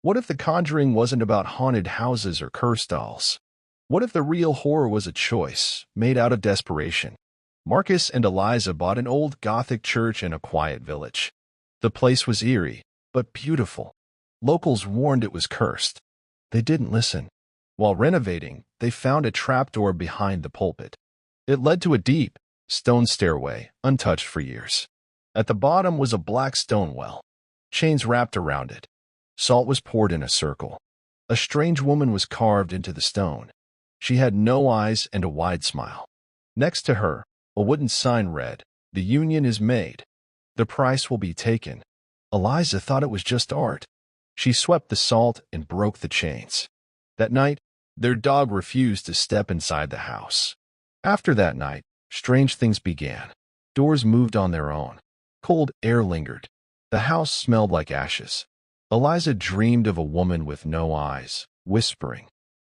What if The Conjuring wasn't about haunted houses or cursed dolls? What if the real horror was a choice, made out of desperation? Marcus and Eliza bought an old Gothic church in a quiet village. The place was eerie, but beautiful. Locals warned it was cursed. They didn't listen. While renovating, they found a trapdoor behind the pulpit. It led to a deep, stone stairway, untouched for years. At the bottom was a black stone well. Chains wrapped around it. Salt was poured in a circle. A strange woman was carved into the stone. She had no eyes and a wide smile. Next to her, a wooden sign read, "The union is made. The price will be taken." Eliza thought it was just art. She swept the salt and broke the chains. That night, their dog refused to step inside the house. After that night, strange things began. Doors moved on their own. Cold air lingered. The house smelled like ashes. Eliza dreamed of a woman with no eyes, whispering,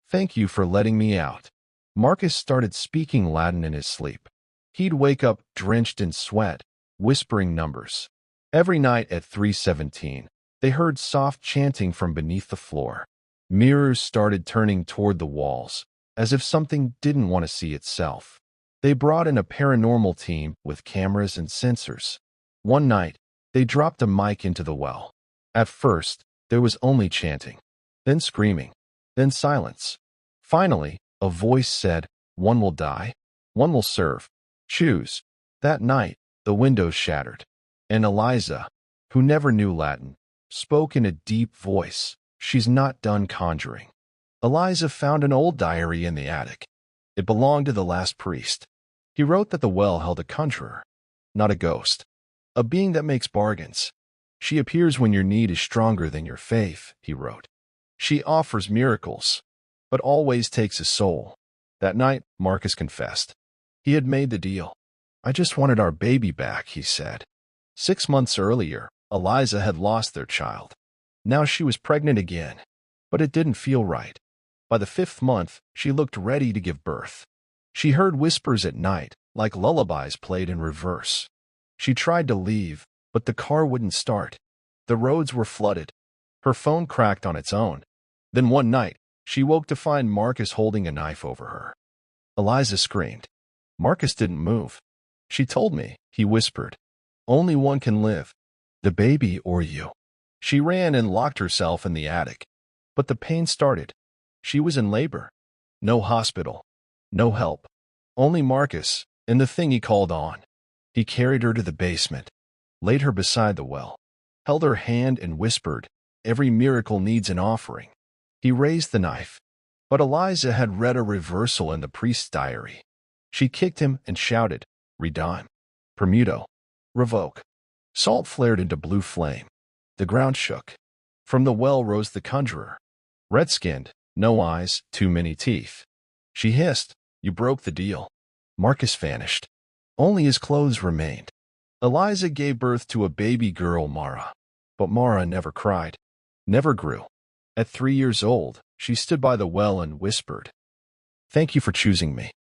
"Thank you for letting me out." Marcus started speaking Latin in his sleep. He'd wake up drenched in sweat, whispering numbers. Every night at 3:17, they heard soft chanting from beneath the floor. Mirrors started turning toward the walls, as if something didn't want to see itself. They brought in a paranormal team with cameras and sensors. One night, they dropped a mic into the well. At first, there was only chanting, then screaming, then silence. Finally, a voice said, "One will die, one will serve. Choose." That night, the windows shattered, and Eliza, who never knew Latin, spoke in a deep voice. "She's not done conjuring." Eliza found an old diary in the attic. It belonged to the last priest. He wrote that the well held a conjurer, not a ghost, a being that makes bargains. "She appears when your need is stronger than your faith," he wrote. "She offers miracles, but always takes a soul." That night, Marcus confessed. He had made the deal. "I just wanted our baby back," he said. 6 months earlier, Eliza had lost their child. Now she was pregnant again, but it didn't feel right. By the 5th month, she looked ready to give birth. She heard whispers at night, like lullabies played in reverse. She tried to leave, but the car wouldn't start. The roads were flooded. Her phone cracked on its own. Then one night, she woke to find Marcus holding a knife over her. Eliza screamed. Marcus didn't move. "She told me," he whispered. "Only one can live, the baby or you." She ran and locked herself in the attic. But the pain started. She was in labor. No hospital. No help. Only Marcus and the thing he called on. He carried her to the basement, laid her beside the well, held her hand and whispered, "Every miracle needs an offering." He raised the knife. But Eliza had read a reversal in the priest's diary. She kicked him and shouted, "Redime. Permuto. Revoke." Salt flared into blue flame. The ground shook. From the well rose the conjurer. Red-skinned, no eyes, too many teeth. She hissed, "You broke the deal." Marcus vanished. Only his clothes remained. Eliza gave birth to a baby girl, Mara. But Mara never cried, never grew. At 3 years old, she stood by the well and whispered, "Thank you for choosing me."